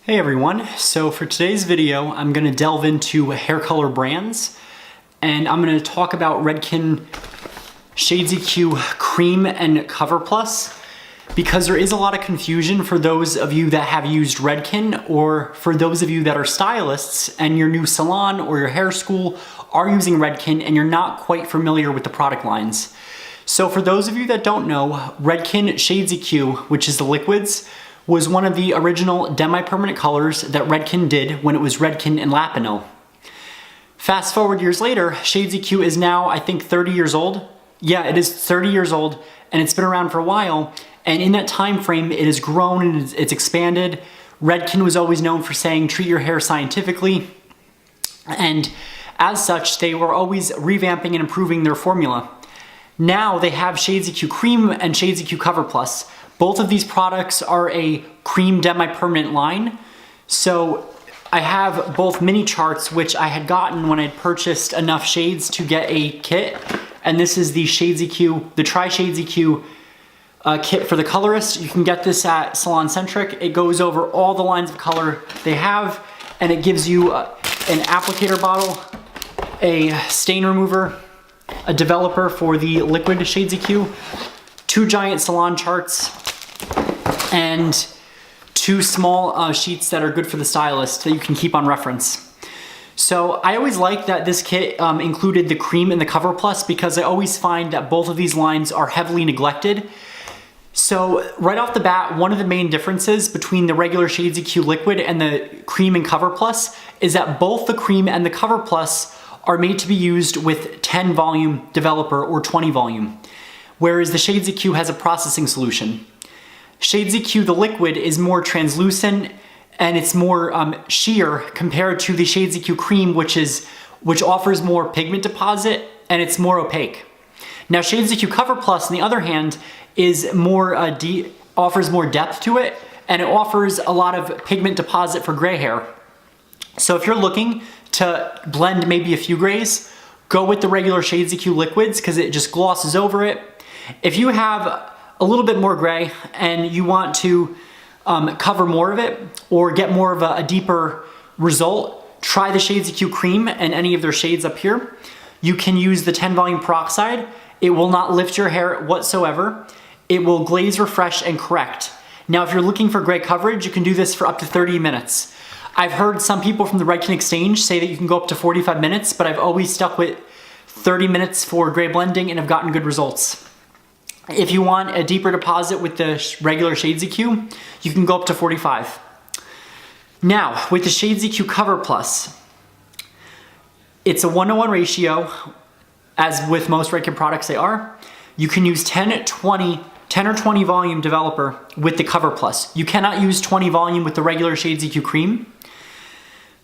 Hey everyone, so for today's video I'm going to delve into hair color brands and I'm going to talk about Redken Shades EQ Cream and Cover Plus because there is a lot of confusion for those of you that have used Redken or for those of you that are stylists and your new salon or your hair school are using Redken and you're not quite familiar with the product lines. So for those of you that don't know, Redken Shades EQ, which is the liquids, was one of the original demi-permanent colors that Redken did when it was Redken and Lapinel. Fast forward years later, Shades EQ is now, I think, 30 years old. Yeah, it is 30 years old and it's been around for a while. And in that time frame, it has grown and it's expanded. Redken was always known for saying, treat your hair scientifically. And as such, they were always revamping and improving their formula. Now they have Shades EQ Cream and Shades EQ Cover Plus. Both of these products are a cream demi-permanent line. So I have both mini charts, which I had gotten when I'd purchased enough shades to get a kit. And this is the Shades EQ, the Try Shades EQ kit for the colorist. You can get this at Salon Centric. It goes over all the lines of color they have, and it gives you an applicator bottle, a stain remover, a developer for the liquid Shades EQ, 2 giant salon charts, and 2 small sheets that are good for the stylist that you can keep on reference. So I always like that this kit included the cream and the Cover Plus because I always find that both of these lines are heavily neglected. So right off the bat, one of the main differences between the regular Shades EQ liquid and the cream and Cover Plus is that both the cream and the Cover Plus are made to be used with 10 volume developer or 20 volume, whereas the Shades EQ has a processing solution. Shades EQ, the liquid, is more translucent and it's more sheer compared to the Shades EQ Cream, which offers more pigment deposit and it's more opaque. Now Shades EQ Cover Plus, on the other hand, is more offers more depth to it and it offers a lot of pigment deposit for gray hair. So if you're looking to blend maybe a few grays, go with the regular Shades EQ liquids because it just glosses over it. If you have a little bit more gray and you want to cover more of it or get more of a deeper result, try the Shades EQ Cream and any of their shades up here. You can use the 10 volume peroxide. It will not lift your hair whatsoever. It will glaze, refresh, and correct. Now, if you're looking for gray coverage, you can do this for up to 30 minutes. I've heard some people from the Redken Exchange say that you can go up to 45 minutes, but I've always stuck with 30 minutes for gray blending and have gotten good results. If you want a deeper deposit with the regular Shades EQ, you can go up to 45. Now, with the Shades EQ Cover Plus, it's a 1:1 ratio, as with most Redken products they are. You can use 10 or 20 volume developer with the Cover Plus. You cannot use 20 volume with the regular Shades EQ Cream.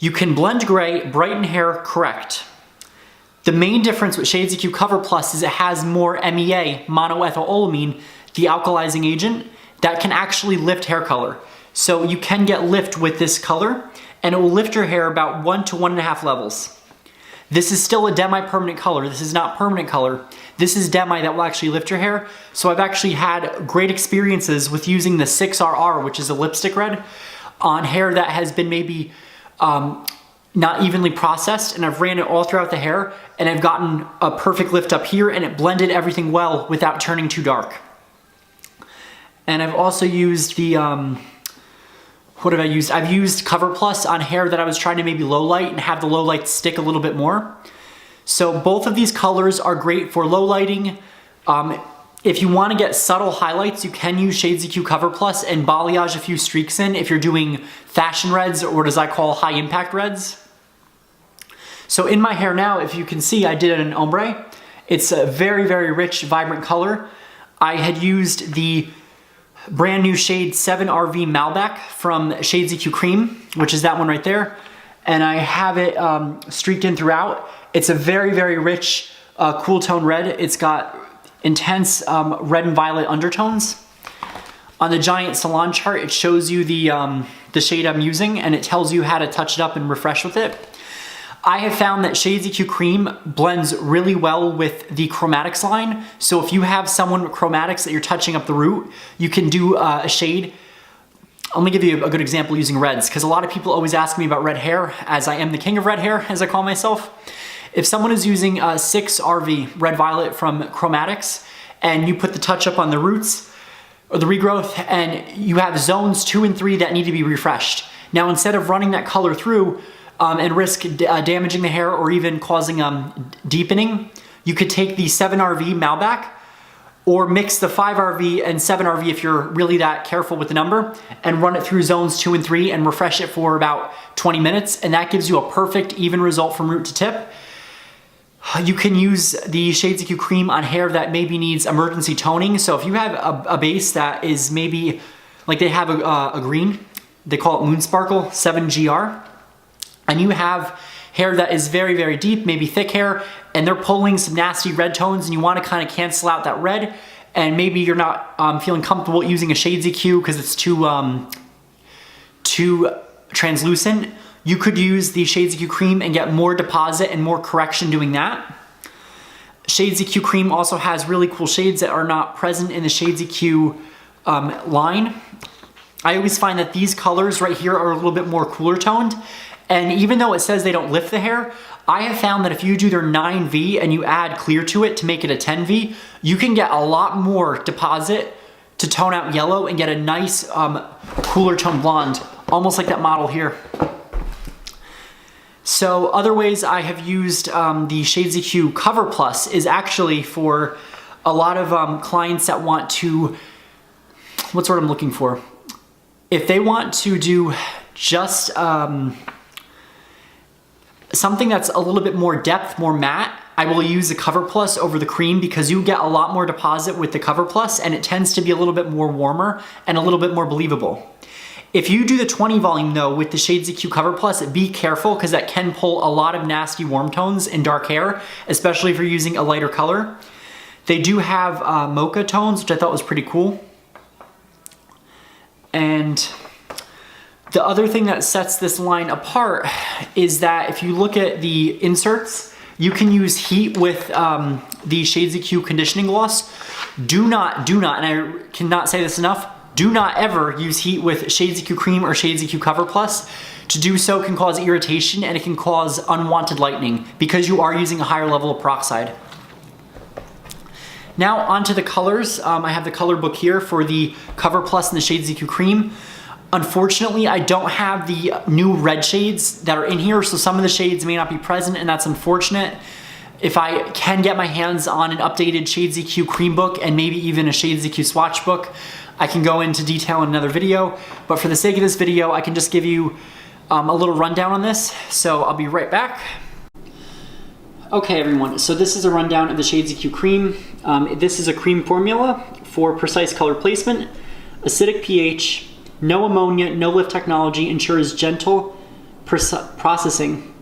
You can blend gray, brighten hair, correct. The main difference with Shades EQ Cover Plus is it has more MEA, monoethylamine, the alkalizing agent, that can actually lift hair color. So you can get lift with this color, and it will lift your hair about 1 to 1.5 levels. This is still a demi-permanent color. This is not permanent color. This is demi that will actually lift your hair. So I've actually had great experiences with using the 6RR, which is a lipstick red, on hair that has been maybe not evenly processed, and I've ran it all throughout the hair and I've gotten a perfect lift up here and it blended everything well without turning too dark. And I've also used the, what have I used? I've used Cover Plus on hair that I was trying to maybe low light and have the low light stick a little bit more. So both of these colors are great for low lighting. If you want to get subtle highlights, you can use Shades EQ Cover Plus and balayage a few streaks in if you're doing fashion reds or what as I call high impact reds. So in my hair now, if you can see, I did an ombre. It's a very, very rich, vibrant color. I had used the brand new shade 7RV Malbec from Shades EQ Cream, which is that one right there. And I have it streaked in throughout. It's a very, very rich, cool tone red. It's got intense red and violet undertones. On the giant salon chart, it shows you the shade I'm using and it tells you how to touch it up and refresh with it. I have found that Shades EQ Cream blends really well with the chromatics line. So if you have someone with chromatics that you're touching up the root, you can do a shade I'm gonna give you a good example using reds, because a lot of people always ask me about red hair, as I am the king of red hair, as I call myself. If someone is using 6RV Red Violet from Chromatics, and you put the touch up on the roots, or the regrowth, and you have zones 2 and 3 that need to be refreshed. Now, instead of running that color through and risk damaging the hair or even causing deepening, you could take the 7RV Malbec, or mix the 5RV and 7RV if you're really that careful with the number, and run it through zones 2 and 3 and refresh it for about 20 minutes, and that gives you a perfect even result from root to tip. You can use the Shades EQ cream on hair that maybe needs emergency toning. So if you have a base that is maybe, like they have a green, they call it Moon Sparkle 7GR, and you have hair that is very, very deep, maybe thick hair, and they're pulling some nasty red tones, and you want to kind of cancel out that red, and maybe you're not feeling comfortable using a Shades EQ because it's too translucent, you could use the Shades EQ cream and get more deposit and more correction doing that. Shades EQ cream also has really cool shades that are not present in the Shades EQ line. I always find that these colors right here are a little bit more cooler toned, and even though it says they don't lift the hair, I have found that if you do their 9V and you add clear to it to make it a 10V, you can get a lot more deposit to tone out yellow and get a nice cooler tone blonde, almost like that model here. So other ways I have used the Shades EQ Cover Plus is actually for a lot of clients that want to, what's the word I'm looking for? If they want to do just something that's a little bit more depth, more matte, I will use the Cover Plus over the cream because you get a lot more deposit with the Cover Plus, and it tends to be a little bit more warmer and a little bit more believable. If you do the 20 volume though with the Shades EQ Cover Plus, be careful because that can pull a lot of nasty warm tones in dark hair, especially if you're using a lighter color. They do have mocha tones, which I thought was pretty cool. And the other thing that sets this line apart is that if you look at the inserts, you can use heat with the Shades EQ conditioning gloss. Do not, and I cannot say this enough, do not ever use heat with Shades EQ Cream or Shades EQ Cover Plus. To do so can cause irritation and it can cause unwanted lightening because you are using a higher level of peroxide. Now onto the colors. I have the color book here for the Cover Plus and the Shades EQ Cream. Unfortunately, I don't have the new red shades that are in here, so some of the shades may not be present, and that's unfortunate. If I can get my hands on an updated Shades EQ Cream book and maybe even a Shades EQ swatch book, I can go into detail in another video, but for the sake of this video, I can just give you a little rundown on this, so I'll be right back. Okay everyone, so this is a rundown of the Shades EQ Cream. This is a cream formula for precise color placement, acidic pH, no ammonia, no lift technology, ensures gentle processing.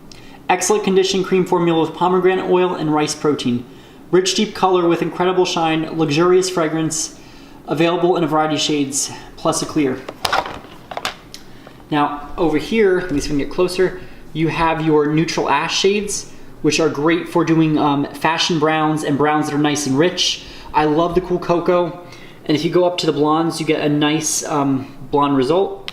Excellent conditioning cream formula with pomegranate oil and rice protein. Rich deep color with incredible shine, luxurious fragrance, available in a variety of shades, plus a clear. Now over here, let me see if we can get closer, you have your neutral ash shades, which are great for doing fashion browns and browns that are nice and rich. I love the cool cocoa, and if you go up to the blondes, you get a nice blonde result,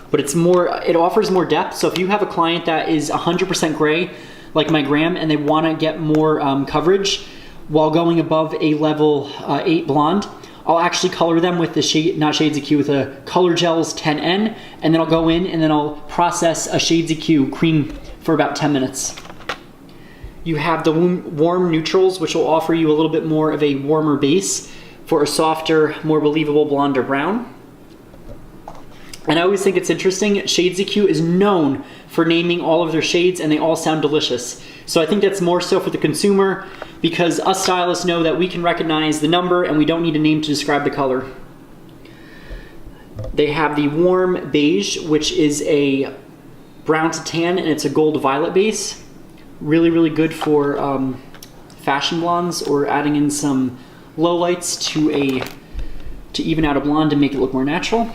but it offers more depth. So if you have a client that is 100% gray, like my Graham, and they want to get more coverage while going above a level 8 blonde, I'll actually color them with the shade, not Shades EQ, with a Color Gels 10N, and then I'll go in and then I'll process a Shades EQ cream for about 10 minutes. You have the warm neutrals, which will offer you a little bit more of a warmer base for a softer, more believable blonde or brown. And I always think it's interesting, Shades EQ is known for naming all of their shades and they all sound delicious. So I think that's more so for the consumer because us stylists know that we can recognize the number and we don't need a name to describe the color. They have the warm beige, which is a brown to tan, and it's a gold violet base. Really, really good for fashion blondes or adding in some lowlights to even out a blonde and make it look more natural.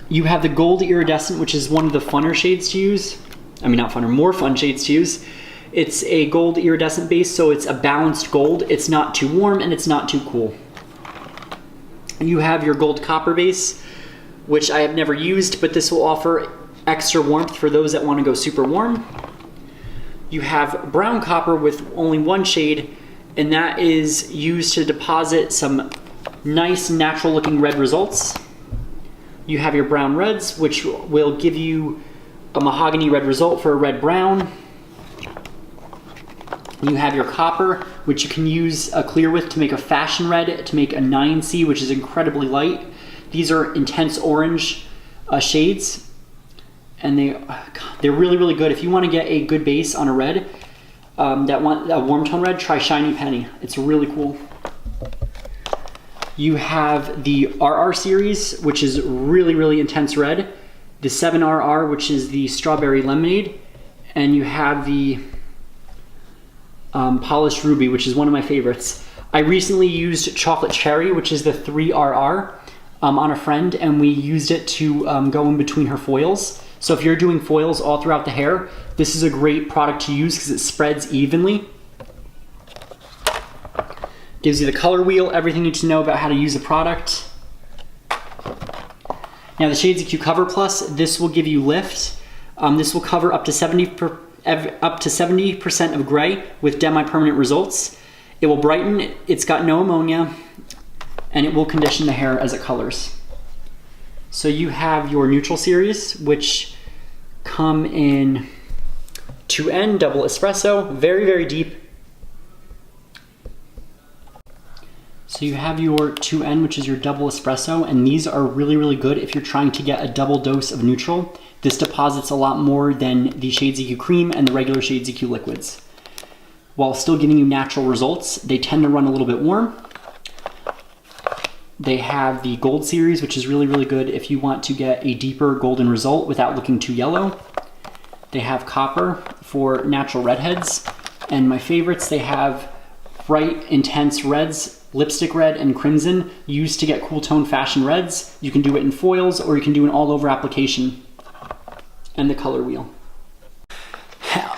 You have the gold iridescent, which is one of the funner shades to use. I mean, not funner, more fun shades to use. It's a gold iridescent base, so it's a balanced gold. It's not too warm and it's not too cool. You have your gold copper base, which I have never used, but this will offer extra warmth for those that want to go super warm. You have brown copper with only one shade, and that is used to deposit some nice natural looking red results. You have your brown reds, which will give you a mahogany red result for a red brown. You have your copper, which you can use a clear with to make a fashion red, to make a 9C, which is incredibly light. These are intense orange shades, and they're really, really good. If you want to get a good base on a red, that want a warm tone red, try Shiny Penny. It's really cool. You have the RR series, which is really, really intense red. The 7RR, which is the strawberry lemonade. And you have the polished ruby, which is one of my favorites. I recently used chocolate cherry, which is the 3RR, on a friend, and we used it to go in between her foils. So if you're doing foils all throughout the hair, this is a great product to use because it spreads evenly. Gives you the color wheel, everything you need to know about how to use the product. Now the Shades EQ Cover Plus, this will give you lift. This will cover up to 70% of gray with demi permanent results. It will brighten, it's got no ammonia, and it will condition the hair as it colors. So you have your neutral series, which come in 2N double espresso, very, very deep. So you have your 2N, which is your double espresso, and these are really, really good if you're trying to get a double dose of neutral. This deposits a lot more than the Shades EQ cream and the regular Shades EQ liquids. While still giving you natural results, they tend to run a little bit warm. They have the gold series, which is really, really good if you want to get a deeper golden result without looking too yellow. They have copper for natural redheads. And my favorites, they have bright, intense reds, lipstick red and crimson, used to get cool tone fashion reds. You can do it in foils, or you can do an all over application. And the color wheel.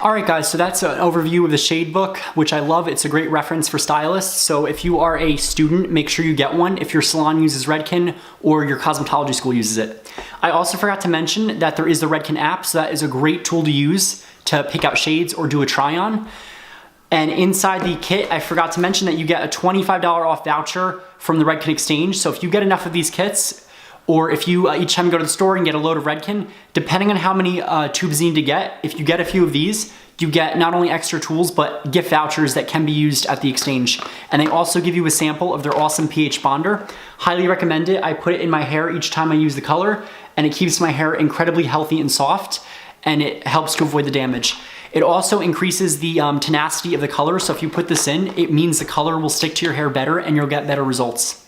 All right guys, so that's an overview of the shade book, which I love. It's a great reference for stylists. So if you are a student, make sure you get one if your salon uses Redken or your cosmetology school uses it. I also forgot to mention that there is the Redken app, so that is a great tool to use to pick out shades or do a try on. And inside the kit, I forgot to mention that you get a $25 off voucher from the Redken Exchange. So if you get enough of these kits, or if you each time you go to the store and get a load of Redken, depending on how many tubes you need to get, if you get a few of these, you get not only extra tools, but gift vouchers that can be used at the exchange. And they also give you a sample of their awesome pH bonder. Highly recommend it. I put it in my hair each time I use the color, and it keeps my hair incredibly healthy and soft, and it helps to avoid the damage. It also increases the tenacity of the color, so if you put this in, it means the color will stick to your hair better and you'll get better results.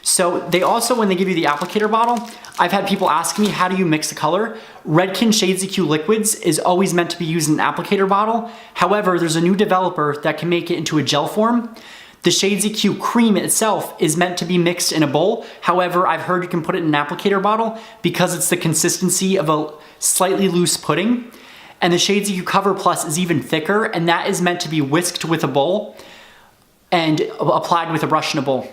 So they also, when they give you the applicator bottle, I've had people ask me, how do you mix the color? Redken Shades EQ Liquids is always meant to be used in an applicator bottle. However, there's a new developer that can make it into a gel form. The Shades EQ cream itself is meant to be mixed in a bowl. However, I've heard you can put it in an applicator bottle because it's the consistency of a slightly loose pudding. And the Shades EQ Cover Plus is even thicker, and that is meant to be whisked with a bowl and applied with a brush in a bowl.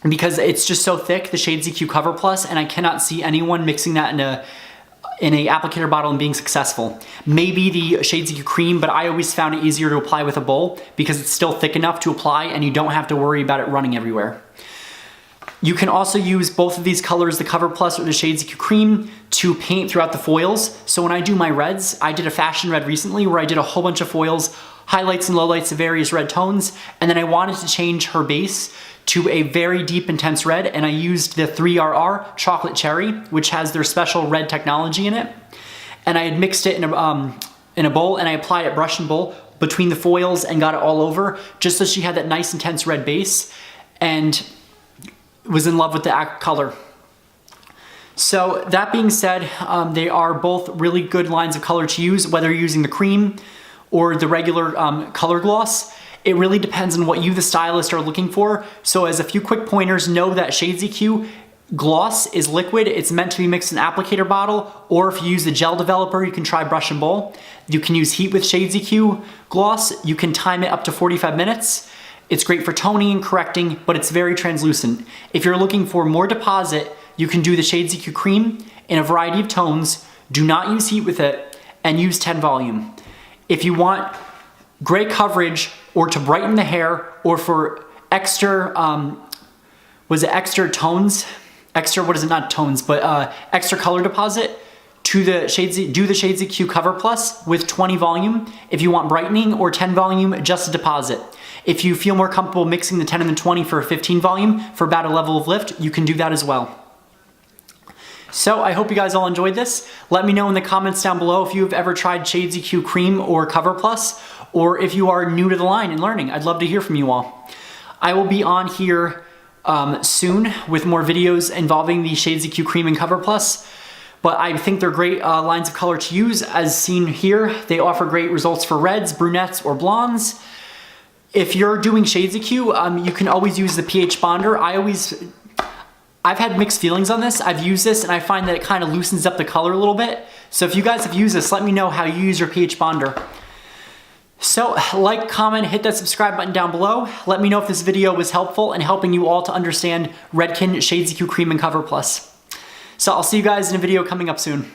Because it's just so thick, the Shades EQ Cover Plus, and I cannot see anyone mixing that in a applicator bottle and being successful. Maybe the Shades EQ cream, but I always found it easier to apply with a bowl because it's still thick enough to apply and you don't have to worry about it running everywhere. You can also use both of these colors, the Cover Plus or the Shades EQ cream, to paint throughout the foils. So when I do my reds, I did a fashion red recently where I did a whole bunch of foils, highlights and lowlights of various red tones, and then I wanted to change her base to a very deep, intense red, and I used the 3RR Chocolate Cherry, which has their special red technology in it. And I had mixed it in a bowl, and I applied it brush and bowl between the foils and got it all over, just so she had that nice, intense red base, and was in love with the color. So that being said, they are both really good lines of color to use, whether you're using the cream or the regular color gloss. It really depends on what you, the stylist, are looking for. So as a few quick pointers, know that Shades EQ gloss is liquid. It's meant to be mixed in an applicator bottle, or if you use the gel developer, you can try brush and bowl. You can use heat with Shades EQ gloss. You can time it up to 45 minutes. It's great for toning and correcting, but it's very translucent. If you're looking for more deposit, you can do the Shades EQ Cream in a variety of tones. Do not use heat with it, and use 10 volume. If you want gray coverage or to brighten the hair or for extra, extra tones? Extra color deposit, do the Shades EQ Cover Plus with 20 volume if you want brightening, or 10 volume just a deposit. If you feel more comfortable mixing the 10 and the 20 for 15 volume for about a level of lift, you can do that as well. So I hope you guys all enjoyed this. Let me know in the comments down below if you've ever tried Shades EQ Cream or Cover Plus, or if you are new to the line and learning. I'd love to hear from you all. I will be on here soon with more videos involving the Shades EQ Cream and Cover Plus, but I think they're great lines of color to use. As seen here, they offer great results for reds, brunettes, or blondes. If you're doing Shades EQ, you can always use the pH bonder. I've had mixed feelings on this. I've used this and I find that it kind of loosens up the color a little bit. So if you guys have used this, let me know how you use your pH bonder. So like, comment, hit that subscribe button down below. Let me know if this video was helpful in helping you all to understand Redken Shades EQ Cream and Cover Plus. So I'll see you guys in a video coming up soon.